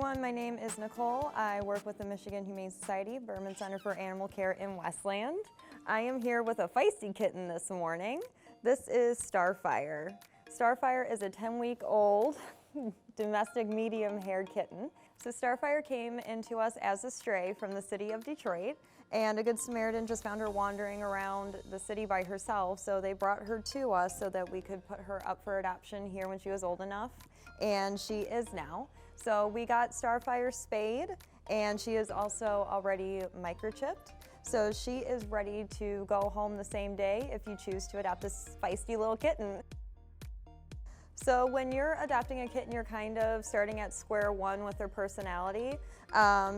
everyone, my name is Nicole. I work with the Michigan Humane Society Berman Center for Animal Care in Westland. I am here with a feisty kitten this morning. This is Starfire. Starfire is a 10-week-old domestic medium-haired kitten. So Starfire came into us as a stray from the city of Detroit, and a Good Samaritan just found her wandering around the city by herself, so they brought her to us so that we could put her up for adoption here when she was old enough, and she is now. So we got Starfire spayed, and she is also already microchipped. So she is ready to go home the same day if you choose to adopt this feisty little kitten. So when you're adopting a kitten, you're kind of starting at square one with their personality.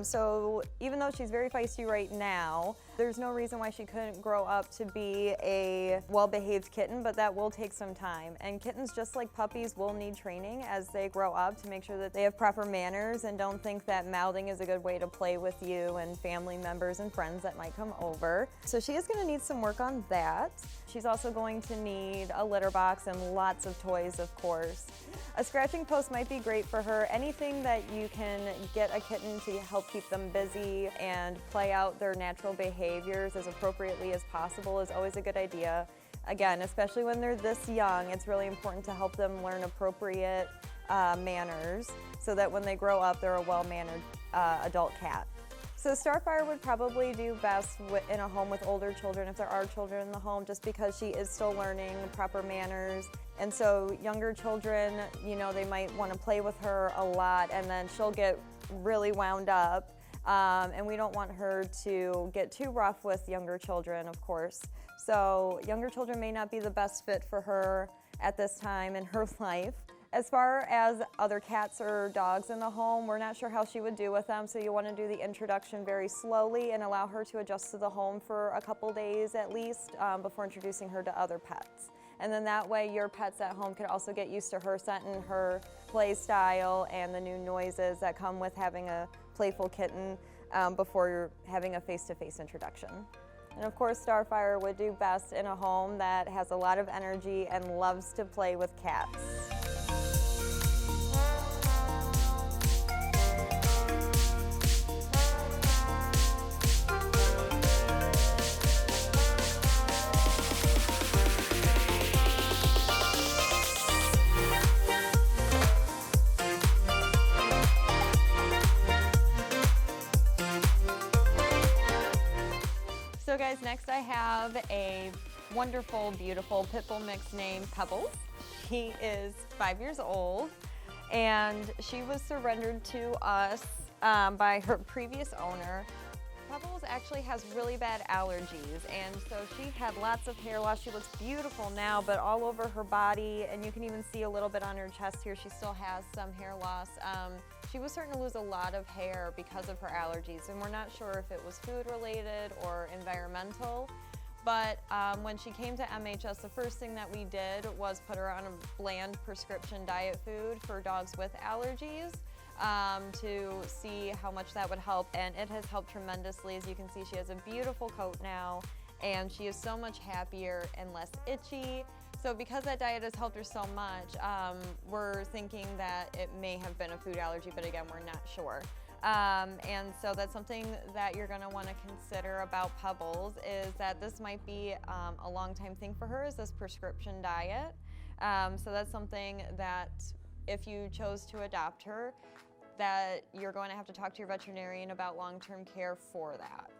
So even though she's very feisty right now, there's no reason why she couldn't grow up to be a well-behaved kitten, but that will take some time. And kittens, just like puppies, will need training as they grow up to make sure that they have proper manners and don't think that mouthing is a good way to play with you and family members and friends that might come over. So she is going to need some work on that. She's also going to need a litter box and lots of toys, of course. A scratching post might be great for her. Anything that you can get a kitten to help keep them busy and play out their natural behaviors as appropriately as possible is always a good idea. Again, especially when they're this young, it's really important to help them learn appropriate manners so that when they grow up, they're a well-mannered adult cat. So Starfire would probably do best in a home with older children if there are children in the home, just because she is still learning proper manners. And so younger children, you know, they might want to play with her a lot, and then she'll get really wound up. And we don't want her to get too rough with younger children, of course. So younger children may not be the best fit for her at this time in her life. As far as other cats or dogs in the home, we're not sure how she would do with them, so you want to do the introduction very slowly and allow her to adjust to the home for a couple days at least before introducing her to other pets. And then that way your pets at home can also get used to her scent and her play style and the new noises that come with having a playful kitten before you're having a face-to-face introduction. And of course, Starfire would do best in a home that has a lot of energy and loves to play with cats. So guys, next I have a wonderful, beautiful pit bull mix named Pebble. She is 5 years old, and she was surrendered to us by her previous owner. Pebbles actually has really bad allergies, and so she had lots of hair loss. She looks beautiful now, but all over her body, and you can even see a little bit on her chest here, she still has some hair loss. She was starting to lose a lot of hair because of her allergies, and we're not sure if it was food related or environmental. But when she came to MHS, the first thing that we did was put her on a bland prescription diet food for dogs with allergies to see how much that would help, and it has helped tremendously. As you can see, she has a beautiful coat now, and she is so much happier and less itchy. So because that diet has helped her so much, we're thinking that it may have been a food allergy, but again, we're not sure. And so that's something that you're going to want to consider about Pebbles, is that this might be a long time thing for her, is this prescription diet. So that's something that if you chose to adopt her, that you're going to have to talk to your veterinarian about long-term care for that.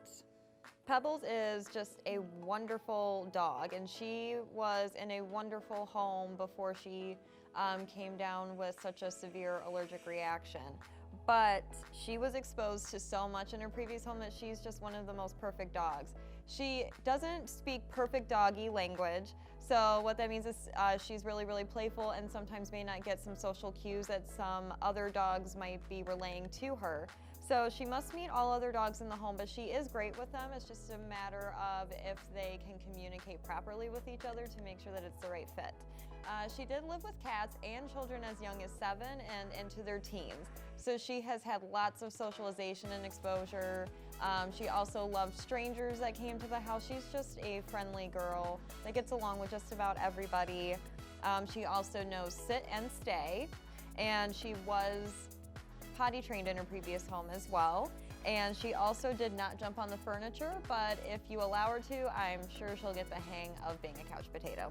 Pebbles is just a wonderful dog, and she was in a wonderful home before she came down with such a severe allergic reaction. But she was exposed to so much in her previous home that she's just one of the most perfect dogs. She doesn't speak perfect doggy language, so what that means is she's really, really playful and sometimes may not get some social cues that some other dogs might be relaying to her. So she must meet all other dogs in the home, but she is great with them. It's just a matter of if they can communicate properly with each other to make sure that it's the right fit. She did live with cats and children as young as 7 and into their teens. So she has had lots of socialization and exposure. She also loved strangers that came to the house. She's just a friendly girl that gets along with just about everybody. She also knows sit and stay, and she was potty trained in her previous home as well. And she also did not jump on the furniture, but if you allow her to, I'm sure she'll get the hang of being a couch potato.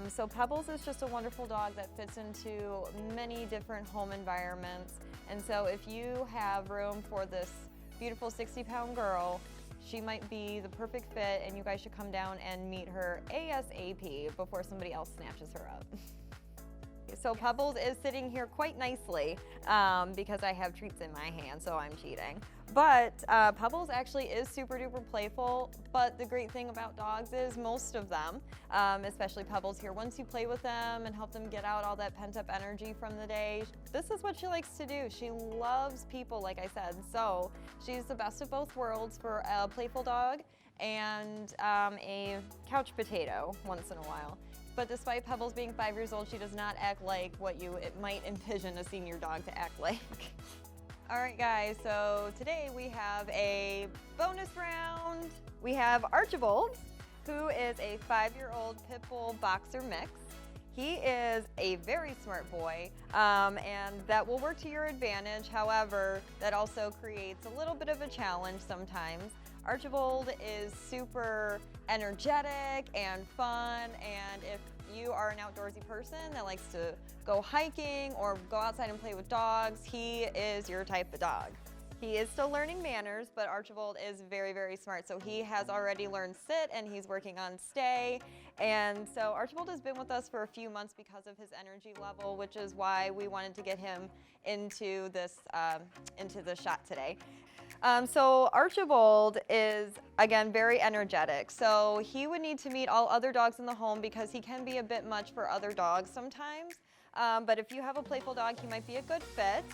So Pebbles is just a wonderful dog that fits into many different home environments. And so if you have room for this beautiful 60-pound girl, she might be the perfect fit, and you guys should come down and meet her ASAP before somebody else snatches her up. So Pebbles is sitting here quite nicely because I have treats in my hand, so I'm cheating. But Pebbles actually is super duper playful, but the great thing about dogs is most of them, especially Pebbles here, once you play with them and help them get out all that pent up energy from the day, this is what she likes to do. She loves people, like I said, so she's the best of both worlds for a playful dog and a couch potato once in a while. But despite Pebbles being 5 years old, she does not act like what you might envision a senior dog to act like. All right, guys, so today we have a bonus round. We have Archibald, who is a 5-year-old pit bull boxer mix. He is a very smart boy, and that will work to your advantage. However, that also creates a little bit of a challenge sometimes. Archibald is super energetic and fun, and if you are an outdoorsy person that likes to go hiking or go outside and play with dogs, he is your type of dog. He is still learning manners, but Archibald is very, very smart. So he has already learned sit and he's working on stay. And so Archibald has been with us for a few months because of his energy level, which is why we wanted to get him into this shot today. So Archibald is, again, very energetic. So he would need to meet all other dogs in the home because he can be a bit much for other dogs sometimes. But if you have a playful dog, he might be a good fit.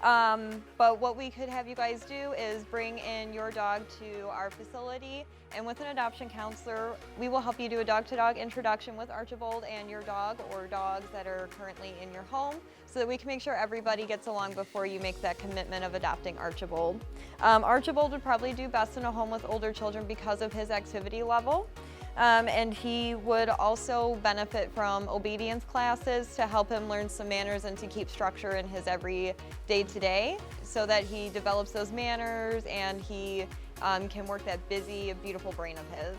But what we could have you guys do is bring in your dog to our facility, and with an adoption counselor, we will help you do a dog-to-dog introduction with Archibald and your dog or dogs that are currently in your home so that we can make sure everybody gets along before you make that commitment of adopting Archibald. Archibald would probably do best in a home with older children because of his activity level. And he would also benefit from obedience classes to help him learn some manners and to keep structure in his every day-to-day so that he develops those manners and he can work that busy, beautiful brain of his.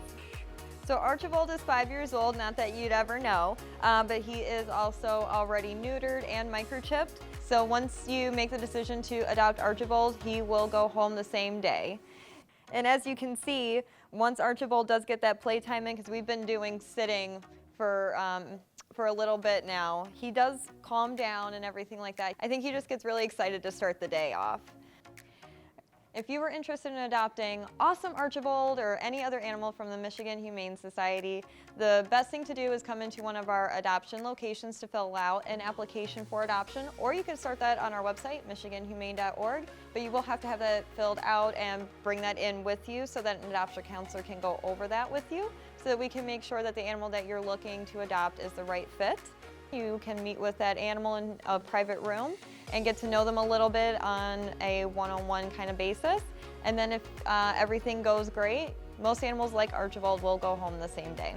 So Archibald is 5 years old, not that you'd ever know, but he is also already neutered and microchipped. So once you make the decision to adopt Archibald, he will go home the same day. And as you can see, once Archibald does get that playtime in, because we've been doing sitting for a little bit now, he does calm down and everything like that. I think he just gets really excited to start the day off. If you were interested in adopting awesome Archibald or any other animal from the Michigan Humane Society, the best thing to do is come into one of our adoption locations to fill out an application for adoption, or you can start that on our website, michiganhumane.org, but you will have to have that filled out and bring that in with you so that an adoption counselor can go over that with you so that we can make sure that the animal that you're looking to adopt is the right fit. You can meet with that animal in a private room and get to know them a little bit on a one-on-one kind of basis. And then if everything goes great, most animals like Archibald will go home the same day.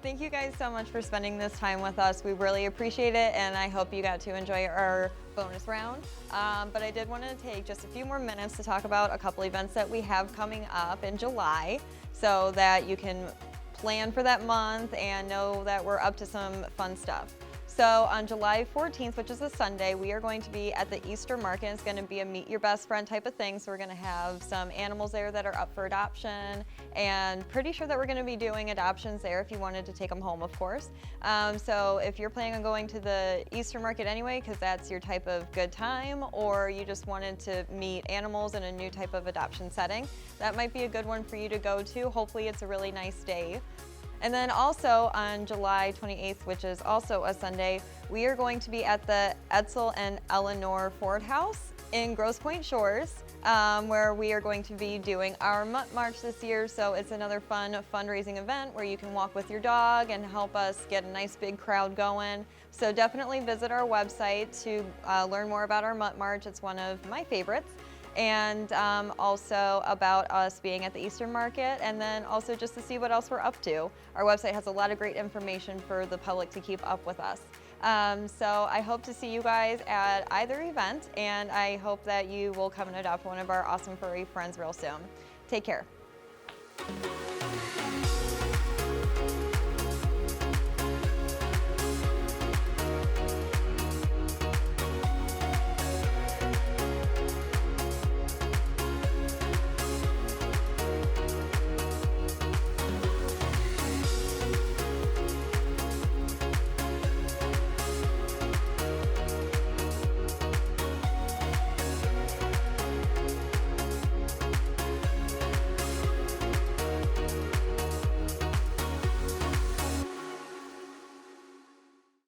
Thank you guys so much for spending this time with us. We really appreciate it, and I hope you got to enjoy our bonus round. But I did want to take just a few more minutes to talk about a couple events that we have coming up in July so that you can plan for that month and know that we're up to some fun stuff. So on July 14th, which is a Sunday, we are going to be at the Easter Market. It's going to be a meet your best friend type of thing. So we're going to have some animals there that are up for adoption, and pretty sure that we're going to be doing adoptions there if you wanted to take them home, of course. So if you're planning on going to the Easter Market anyway, because that's your type of good time, or you just wanted to meet animals in a new type of adoption setting, that might be a good one for you to go to. Hopefully it's a really nice day. And then also on July 28th, which is also a Sunday, we are going to be at the Edsel and Eleanor Ford House in Grosse Pointe Shores, where we are going to be doing our Mutt March this year. So it's another fun fundraising event where you can walk with your dog and help us get a nice big crowd going. So definitely visit our website to learn more about our Mutt March. It's one of my favorites. And also about us being at the Easter Market, and then also just to see what else we're up to. Our website has a lot of great information for the public to keep up with us. So I hope to see you guys at either event, and I hope that you will come and adopt one of our awesome furry friends real soon. Take care.